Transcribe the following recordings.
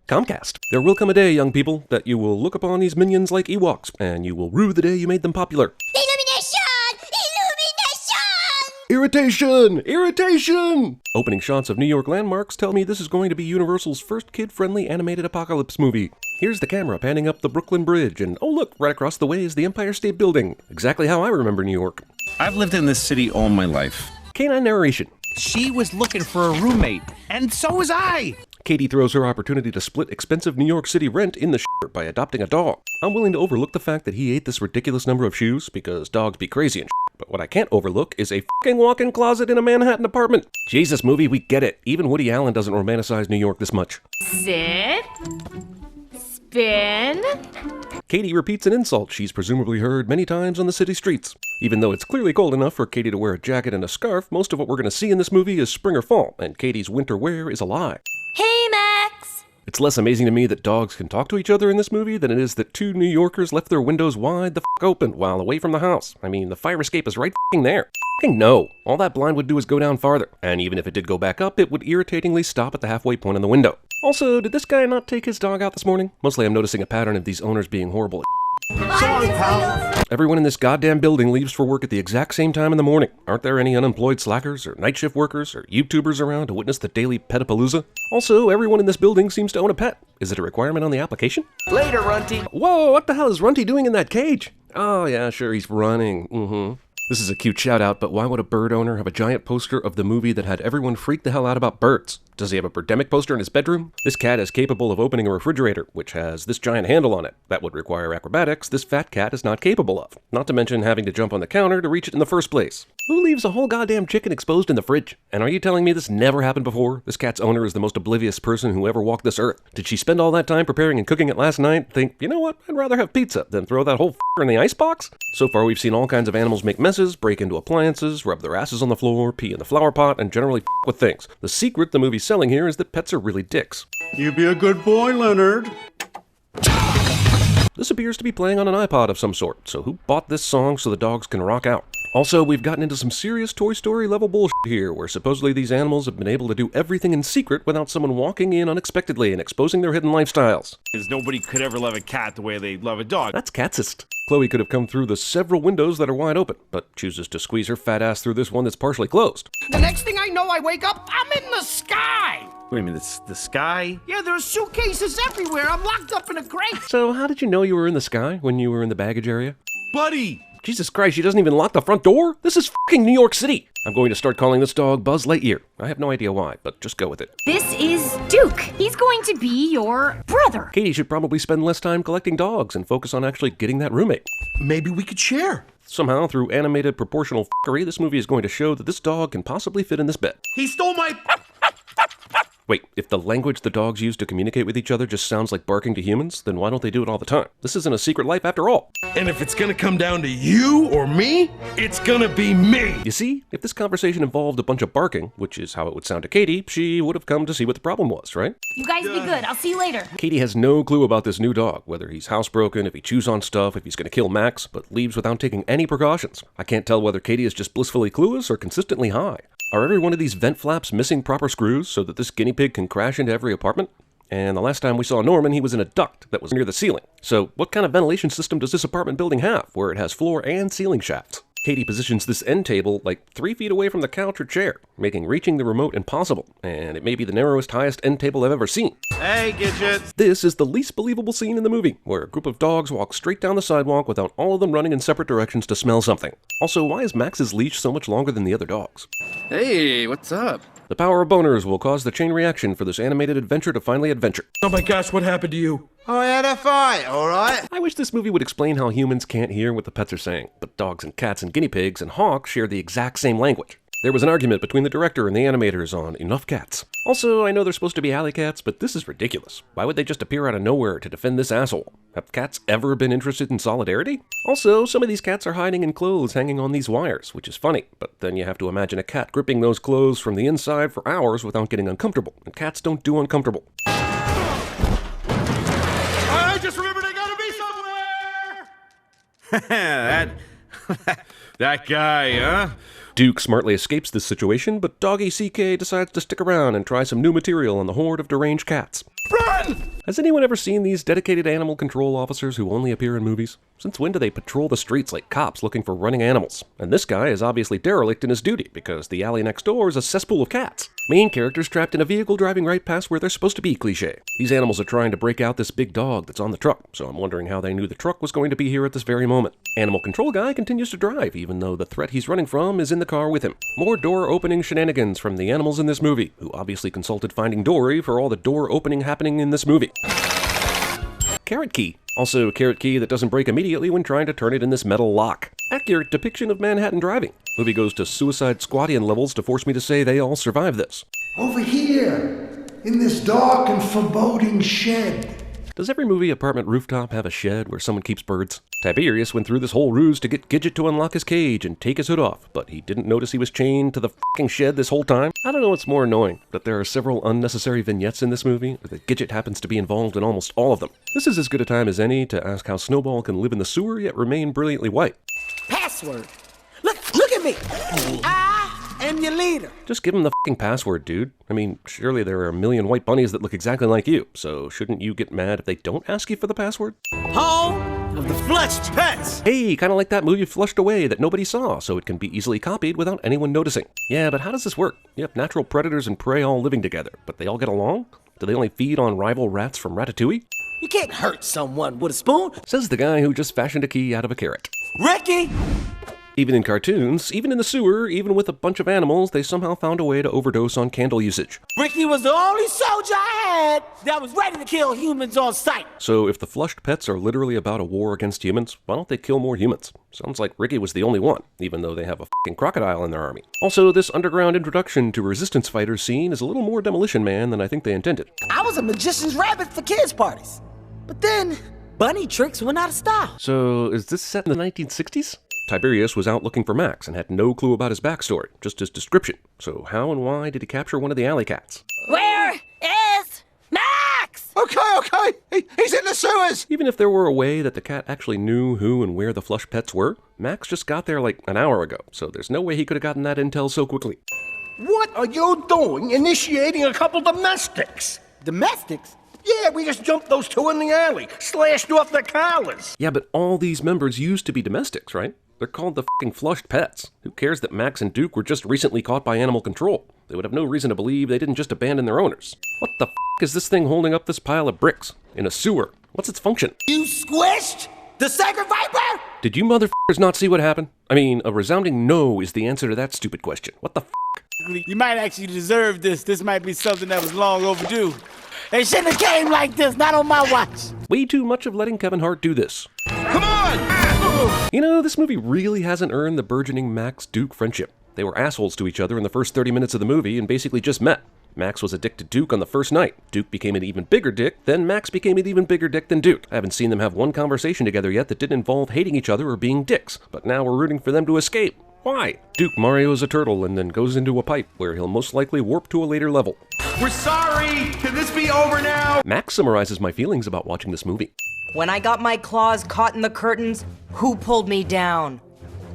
Comcast. There will come a day, young people, that you will look upon these minions like Ewoks, and you will rue the day you made them popular. Illumination! Illumination! Irritation! Irritation! Opening shots of New York landmarks tell me this is going to be Universal's first kid-friendly animated apocalypse movie. Here's the camera panning up the Brooklyn Bridge, and oh look, right across the way is the Empire State Building. Exactly how I remember New York. I've lived in this city all my life. Canine narration. She was looking for a roommate, and so was I. Katie throws her opportunity to split expensive New York City rent in the shit by adopting a dog. I'm willing to overlook the fact that he ate this ridiculous number of shoes, because dogs be crazy and shit. But what I can't overlook is a fucking walk-in closet in a Manhattan apartment. Jesus, movie, we get it. Even Woody Allen doesn't romanticize New York this much. Sit. Spin. Katie repeats an insult she's presumably heard many times on the city streets. Even though it's clearly cold enough for Katie to wear a jacket and a scarf, most of what we're going to see in this movie is spring or fall, and Katie's winter wear is a lie. Hey, Max. It's less amazing to me that dogs can talk to each other in this movie than it is that two New Yorkers left their windows wide the f*** open while away from the house. I mean, the fire escape is right f***ing there. F***ing no. All that blind would do is go down farther, and even if it did go back up, it would irritatingly stop at the halfway point in the window. Also, did this guy not take his dog out this morning? Mostly I'm noticing a pattern of these owners being horrible. Sorry, pal. Everyone in this goddamn building leaves for work at the exact same time in the morning. Aren't there any unemployed slackers or night shift workers or YouTubers around to witness the daily petapalooza? Also, everyone in this building seems to own a pet. Is it a requirement on the application? Later, Runty. Whoa, what the hell is Runty doing in that cage? Oh yeah, sure, he's running. This is a cute shout out, but why would a bird owner have a giant poster of the movie that had everyone freak the hell out about birds? Does he have a birdemic poster in his bedroom? This cat is capable of opening a refrigerator, which has this giant handle on it. That would require acrobatics this fat cat is not capable of. Not to mention having to jump on the counter to reach it in the first place. Who leaves a whole goddamn chicken exposed in the fridge? And are you telling me this never happened before? This cat's owner is the most oblivious person who ever walked this earth. Did she spend all that time preparing and cooking it last night? Think, you know what, I'd rather have pizza than throw that whole in the icebox? So far we've seen all kinds of animals make messes, break into appliances, rub their asses on the floor, pee in the flower pot, and generally with things. The secret the movie's selling here is that pets are really dicks. You be a good boy, Leonard. This appears to be playing on an iPod of some sort, so who bought this song so the dogs can rock out? Also, we've gotten into some serious Toy Story level bullshit here, where supposedly these animals have been able to do everything in secret without someone walking in unexpectedly and exposing their hidden lifestyles. Because nobody could ever love a cat the way they love a dog. That's catsist. Chloe could have come through the several windows that are wide open, but chooses to squeeze her fat ass through this one that's partially closed. The next thing I know, I wake up, I'm in the sky! Wait a minute, it's the sky? Yeah, there are suitcases everywhere. I'm locked up in a crate. So how did you know you were in the sky when you were in the baggage area? Buddy! Jesus Christ, she doesn't even lock the front door? This is fucking New York City! I'm going to start calling this dog Buzz Lightyear. I have no idea why, but just go with it. This is Duke. He's going to be your brother. Katie should probably spend less time collecting dogs and focus on actually getting that roommate. Maybe we could share. Somehow, through animated proportional f***ery, this movie is going to show that this dog can possibly fit in this bed. He stole my... Wait, if the language the dogs use to communicate with each other just sounds like barking to humans, then why don't they do it all the time? This isn't a secret life after all. And if it's gonna come down to you or me, it's gonna be me. You see, if this conversation involved a bunch of barking, which is how it would sound to Katie, she would have come to see what the problem was, right? You guys be good. I'll see you later. Katie has no clue about this new dog, whether he's housebroken, if he chews on stuff, if he's gonna kill Max, but leaves without taking any precautions. I can't tell whether Katie is just blissfully clueless or consistently high. Are every one of these vent flaps missing proper screws so that this guinea pig can crash into every apartment? And the last time we saw Norman, he was in a duct that was near the ceiling. So what kind of ventilation system does this apartment building have, where it has floor and ceiling shafts? Katie positions this end table like 3 feet away from the couch or chair, making reaching the remote impossible, and it may be the narrowest, highest end table I've ever seen. Hey, Gidget! This is the least believable scene in the movie, where a group of dogs walk straight down the sidewalk without all of them running in separate directions to smell something. Also, why is Max's leash so much longer than the other dogs? Hey, what's up? The power of boners will cause the chain reaction for this animated adventure to finally adventure. Oh my gosh, what happened to you? I had a fight, alright? I wish this movie would explain how humans can't hear what the pets are saying, but dogs and cats and guinea pigs and hawks share the exact same language. There was an argument between the director and the animators on enough cats. Also, I know they're supposed to be alley cats, but this is ridiculous. Why would they just appear out of nowhere to defend this asshole? Have cats ever been interested in solidarity? Also, some of these cats are hiding in clothes hanging on these wires, which is funny, but then you have to imagine a cat gripping those clothes from the inside for hours without getting uncomfortable, and cats don't do uncomfortable. I just remembered I gotta be somewhere! that guy, huh? Duke smartly escapes this situation, but Doggy CK decides to stick around and try some new material on the horde of deranged cats. Run! Has anyone ever seen these dedicated animal control officers who only appear in movies? Since when do they patrol the streets like cops looking for running animals? And this guy is obviously derelict in his duty because the alley next door is a cesspool of cats. Main characters trapped in a vehicle driving right past where they're supposed to be, cliché. These animals are trying to break out this big dog that's on the truck, so I'm wondering how they knew the truck was going to be here at this very moment. Animal control guy continues to drive, even though the threat he's running from is in the car with him. More door-opening shenanigans from the animals in this movie, who obviously consulted Finding Dory for all the door-opening happening in this movie. Carrot key. Also, carrot key that doesn't break immediately when trying to turn it in this metal lock. Accurate depiction of Manhattan driving. Movie goes to Suicide Squadian levels to force me to say they all survive this. Over here, in this dark and foreboding shed. Does every movie apartment rooftop have a shed where someone keeps birds? Tiberius went through this whole ruse to get Gidget to unlock his cage and take his hood off, but he didn't notice he was chained to the f***ing shed this whole time. I don't know what's more annoying, that there are several unnecessary vignettes in this movie, or that Gidget happens to be involved in almost all of them. This is as good a time as any to ask how Snowball can live in the sewer yet remain brilliantly white. Password. Look at me. I am your leader. Just give him the f***ing password, dude. I mean, surely there are a million white bunnies that look exactly like you, so shouldn't you get mad if they don't ask you for the password? Home of the flushed pets. Hey, kind of like that movie Flushed Away that nobody saw, so it can be easily copied without anyone noticing. Yeah, but how does this work? You have natural predators and prey all living together, but they all get along? Do they only feed on rival rats from Ratatouille? You can't hurt someone with a spoon. Says the guy who just fashioned a key out of a carrot. Ricky! Even in cartoons, even in the sewer, even with a bunch of animals, they somehow found a way to overdose on candle usage. Ricky was the only soldier I had that was ready to kill humans on sight. So if the flushed pets are literally about a war against humans, why don't they kill more humans? Sounds like Ricky was the only one, even though they have a f***ing crocodile in their army. Also, this underground introduction to resistance fighters scene is a little more Demolition Man than I think they intended. I was a magician's rabbit for kids' parties. But then, bunny tricks went out of style. So is this set in the 1960s? Tiberius was out looking for Max and had no clue about his backstory, just his description. So how and why did he capture one of the alley cats? Where is Max? Okay. He's in the sewers. Even if there were a way that the cat actually knew who and where the flush pets were, Max just got there like an hour ago, so there's no way he could have gotten that intel so quickly. What are you doing initiating a couple domestics? Domestics? Yeah, we just jumped those two in the alley, slashed off their collars. Yeah, but all these members used to be domestics, right? They're called the f***ing flushed pets. Who cares that Max and Duke were just recently caught by animal control? They would have no reason to believe they didn't just abandon their owners. What the f*** is this thing holding up this pile of bricks? In a sewer? What's its function? You squished the sacred viper? Did you motherfuckers not see what happened? I mean, a resounding no is the answer to that stupid question. What the f***? You might actually deserve this. This might be something that was long overdue. They shouldn't have came like this, not on my watch. Way too much of letting Kevin Hart do this. Come on! You know, this movie really hasn't earned the burgeoning Max-Duke friendship. They were assholes to each other in the first 30 minutes of the movie and basically just met. Max was a dick to Duke on the first night. Duke became an even bigger dick, then Max became an even bigger dick than Duke. I haven't seen them have one conversation together yet that didn't involve hating each other or being dicks, but now we're rooting for them to escape. Why? Duke Mario's a turtle and then goes into a pipe where he'll most likely warp to a later level. We're sorry! Can this be over now? Max summarizes my feelings about watching this movie. When I got my claws caught in the curtains, who pulled me down?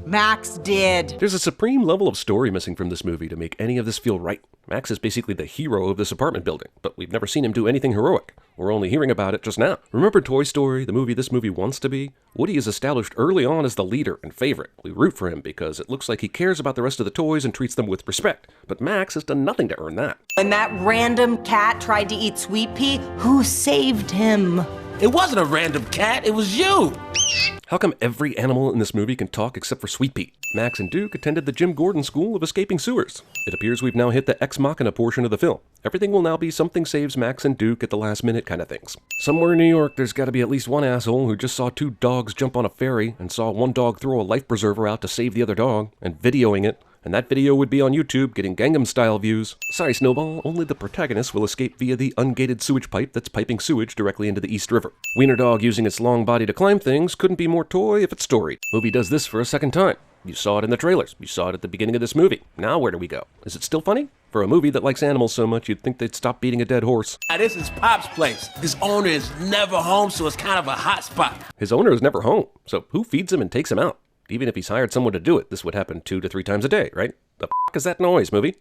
Max did. There's a supreme level of story missing from this movie to make any of this feel right. Max is basically the hero of this apartment building, but we've never seen him do anything heroic. We're only hearing about it just now. Remember Toy Story, the movie this movie wants to be? Woody is established early on as the leader and favorite. We root for him because it looks like he cares about the rest of the toys and treats them with respect. But Max has done nothing to earn that. When that random cat tried to eat Sweet Pea, who saved him? It wasn't a random cat, it was you. How come every animal in this movie can talk except for Sweet Pea? Max and Duke attended the Jim Gordon School of Escaping Sewers. It appears we've now hit the Ex Machina portion of the film. Everything will now be something saves Max and Duke at the last minute kind of things. Somewhere in New York, there's got to be at least one asshole who just saw two dogs jump on a ferry and saw one dog throw a life preserver out to save the other dog and videoing it. And that video would be on YouTube getting Gangnam-style views. Sorry, Snowball, only the protagonist will escape via the ungated sewage pipe that's piping sewage directly into the East River. Wiener Dog using its long body to climb things couldn't be more toy if it's storied. Movie does this for a second time. You saw it in the trailers. You saw it at the beginning of this movie. Now where do we go? Is it still funny? For a movie that likes animals so much, you'd think they'd stop beating a dead horse. This is Pop's place. His owner is never home, so it's kind of a hot spot. His owner is never home, so who feeds him and takes him out? Even if he's hired someone to do it, this would happen 2 to 3 times a day, right? The f*** is that noise, movie?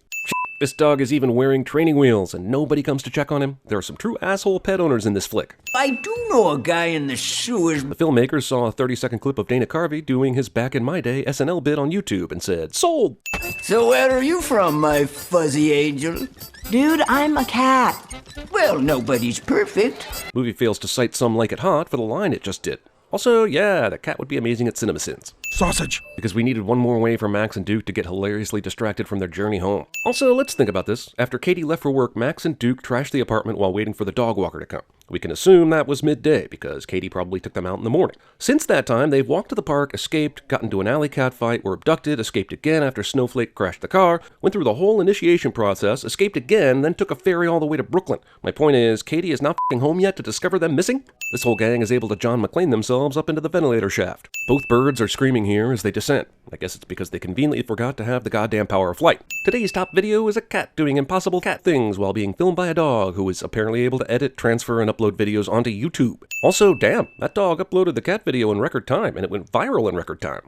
This dog is even wearing training wheels, and nobody comes to check on him. There are some true asshole pet owners in this flick. I do know a guy in the sewers. The filmmakers saw a 30-second clip of Dana Carvey doing his Back in My Day SNL bit on YouTube and said, "Sold!" So where are you from, my fuzzy angel? Dude, I'm a cat. Well, nobody's perfect. Movie fails to cite Some Like It Hot for the line it just did. Also, yeah, the cat would be amazing at CinemaSins. Sausage. Because we needed one more way for Max and Duke to get hilariously distracted from their journey home. Also, let's think about this. After Katie left for work, Max and Duke trashed the apartment while waiting for the dog walker to come. We can assume that was midday, because Katie probably took them out in the morning. Since that time, they've walked to the park, escaped, got into an alley cat fight, were abducted, escaped again after Snowflake crashed the car, went through the whole initiation process, escaped again, then took a ferry all the way to Brooklyn. My point is, Katie is not f***ing home yet to discover them missing? This whole gang is able to John McClane themselves up into the ventilator shaft. Both birds are screaming here as they descend. I guess it's because they conveniently forgot to have the goddamn power of flight. Today's top video is a cat doing impossible cat things while being filmed by a dog who is apparently able to edit, transfer, and upload videos onto YouTube. Also, damn, that dog uploaded the cat video in record time, and it went viral in record time.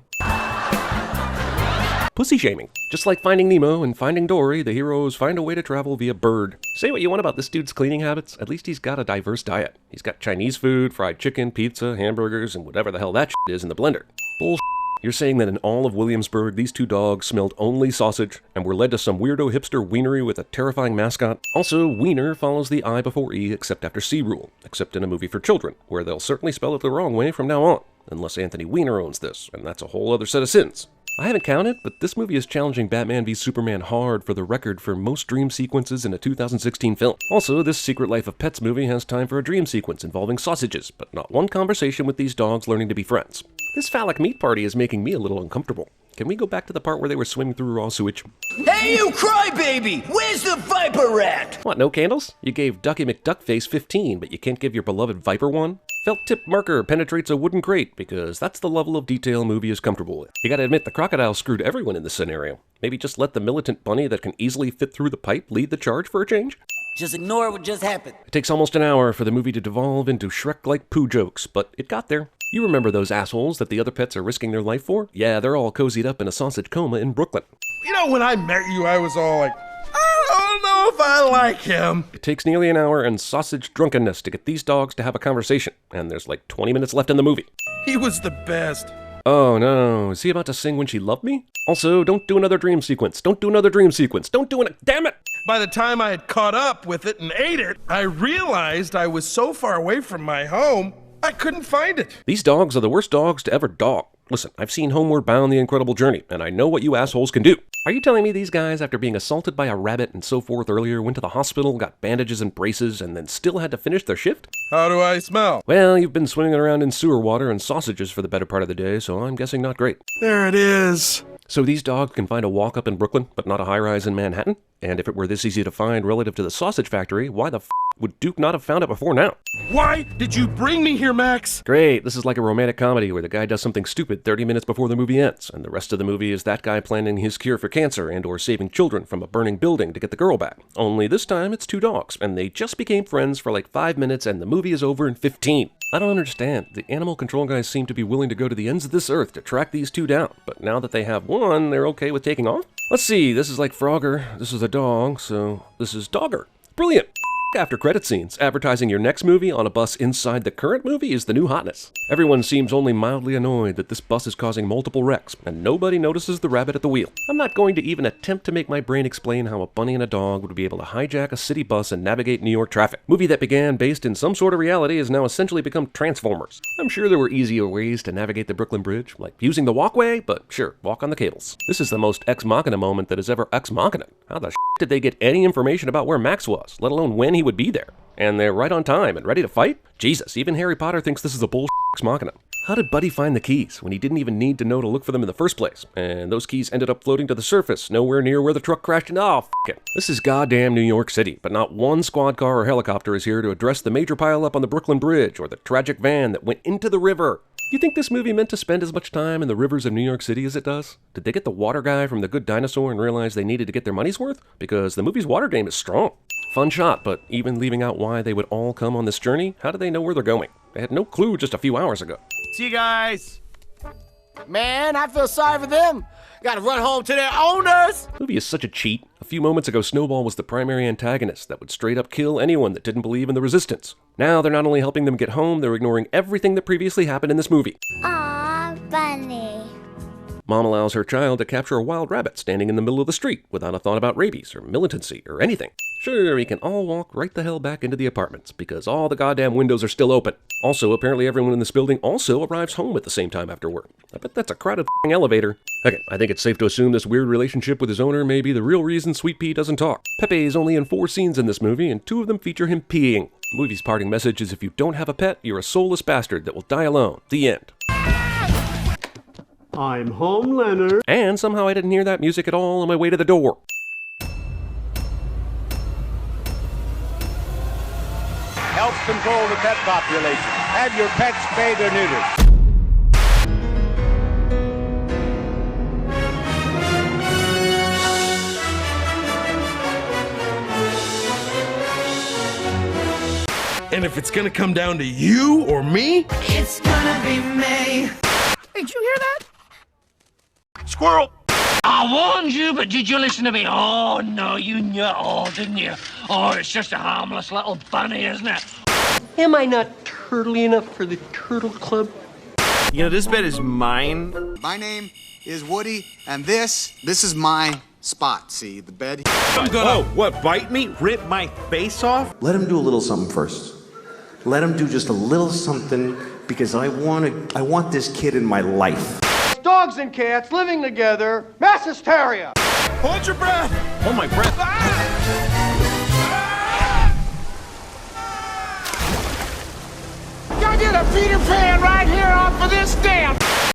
Pussy shaming. Just like Finding Nemo and Finding Dory, the heroes find a way to travel via bird. Say what you want about this dude's cleaning habits, at least he's got a diverse diet. He's got Chinese food, fried chicken, pizza, hamburgers, and whatever the hell that shit is in the blender. Bullshit. You're saying that in all of Williamsburg, these two dogs smelled only sausage and were led to some weirdo hipster wienery with a terrifying mascot? Also, wiener follows the I before E except after C rule, except in a movie for children, where they'll certainly spell it the wrong way from now on, unless Anthony Weiner owns this, and that's a whole other set of sins. I haven't counted, but this movie is challenging Batman v Superman hard for the record for most dream sequences in a 2016 film. Also, this Secret Life of Pets movie has time for a dream sequence involving sausages, but not one conversation with these dogs learning to be friends. This phallic meat party is making me a little uncomfortable. Can we go back to the part where they were swimming through raw sewage? Hey, you crybaby! Where's the viper rat? What, no candles? You gave Ducky McDuckface 15, but you can't give your beloved Viper one? Felt tip marker penetrates a wooden crate, because that's the level of detail a movie is comfortable with. You gotta admit, the crocodile screwed everyone in this scenario. Maybe just let the militant bunny that can easily fit through the pipe lead the charge for a change? Just ignore what just happened. It takes almost an hour for the movie to devolve into Shrek-like poo jokes, but it got there. You remember those assholes that the other pets are risking their life for? Yeah, they're all cozied up in a sausage coma in Brooklyn. You know, when I met you, I was all like, I don't know if I like him. It takes nearly an hour and sausage drunkenness to get these dogs to have a conversation, and there's like 20 minutes left in the movie. He was the best. Oh no, is he about to sing When She Loved Me? Also, don't do another dream sequence. Don't do another dream sequence. Don't do it. Damn it! By the time I had caught up with it and ate it, I realized I was so far away from my home, I couldn't find it. These dogs are the worst dogs to ever dog. Listen, I've seen Homeward Bound: The Incredible Journey, and I know what you assholes can do. Are you telling me these guys, after being assaulted by a rabbit and so forth earlier, went to the hospital, got bandages and braces, and then still had to finish their shift? How do I smell? Well, you've been swimming around in sewer water and sausages for the better part of the day, so I'm guessing not great. There it is. So these dogs can find a walk-up in Brooklyn, but not a high-rise in Manhattan? And if it were this easy to find relative to the sausage factory, why the f*** would Duke not have found it before now? Why did you bring me here, Max? Great, this is like a romantic comedy where the guy does something stupid 30 minutes before the movie ends, and the rest of the movie is that guy planning his cure for cancer and or saving children from a burning building to get the girl back. Only this time it's two dogs, and they just became friends for like 5 minutes and the movie is over in 15. I don't understand. The animal control guys seem to be willing to go to the ends of this earth to track these two down, but now that they have one, they're okay with taking off? Let's see, this is like Frogger, this is a dog, so this is Dogger. Brilliant! After credit scenes, advertising your next movie on a bus inside the current movie is the new hotness. Everyone seems only mildly annoyed that this bus is causing multiple wrecks, and nobody notices the rabbit at the wheel. I'm not going to even attempt to make my brain explain how a bunny and a dog would be able to hijack a city bus and navigate New York traffic. Movie that began based in some sort of reality has now essentially become Transformers. I'm sure there were easier ways to navigate the Brooklyn Bridge, like using the walkway, but sure, walk on the cables. This is the most Ex Machina moment that is ever Ex Machina. How the did they get any information about where Max was, let alone when he would be there? And they're right on time and ready to fight? Jesus, even Harry Potter thinks this is a bullshit Ex Machina. How did Buddy find the keys when he didn't even need to know to look for them in the first place? And those keys ended up floating to the surface, nowhere near where the truck crashed into. Oh, f*** it. This is goddamn New York City, but not one squad car or helicopter is here to address the major pileup on the Brooklyn Bridge or the tragic van that went into the river. You think this movie meant to spend as much time in the rivers of New York City as it does? Did they get the water guy from The Good Dinosaur and realize they needed to get their money's worth? Because the movie's water game is strong. Fun shot, but even leaving out why they would all come on this journey, how do they know where they're going? They had no clue just a few hours ago. See you guys. Man, I feel sorry for them. Gotta run home to their owners. The movie is such a cheat. A few moments ago, Snowball was the primary antagonist that would straight up kill anyone that didn't believe in the resistance. Now they're not only helping them get home, they're ignoring everything that previously happened in this movie. Aw, Bunny. Mom allows her child to capture a wild rabbit standing in the middle of the street without a thought about rabies or militancy or anything. Sure, we can all walk right the hell back into the apartments because all the goddamn windows are still open. Also, apparently everyone in this building also arrives home at the same time after work. I bet that's a crowded f***ing elevator. Okay, I think it's safe to assume this weird relationship with his owner may be the real reason Sweet Pea doesn't talk. Pepe is only in 4 scenes in this movie, and 2 of them feature him peeing. The movie's parting message is if you don't have a pet, you're a soulless bastard that will die alone. The end. I'm home, Leonard. And somehow I didn't hear that music at all on my way to the door. Help control the pet population. Have your pets spayed or neutered. And if it's gonna come down to you or me, It's gonna be me. Hey, did you hear that? Squirrel! I warned you, but did you listen to me? Oh, no, you knew it all, didn't you? Oh, it's just a harmless little bunny, isn't it? Am I not turtly enough for the Turtle Club? You know, this bed is mine. My name is Woody, and this is my spot. See, the bed. I'm gonna, what, bite me? Rip my face off? Let him do a little something first. Let him do just a little something because I want this kid in my life. Dogs and cats living together. Mass hysteria. hold your breath. Hold my breath. Y'all get a Peter Pan right here off of this stamp.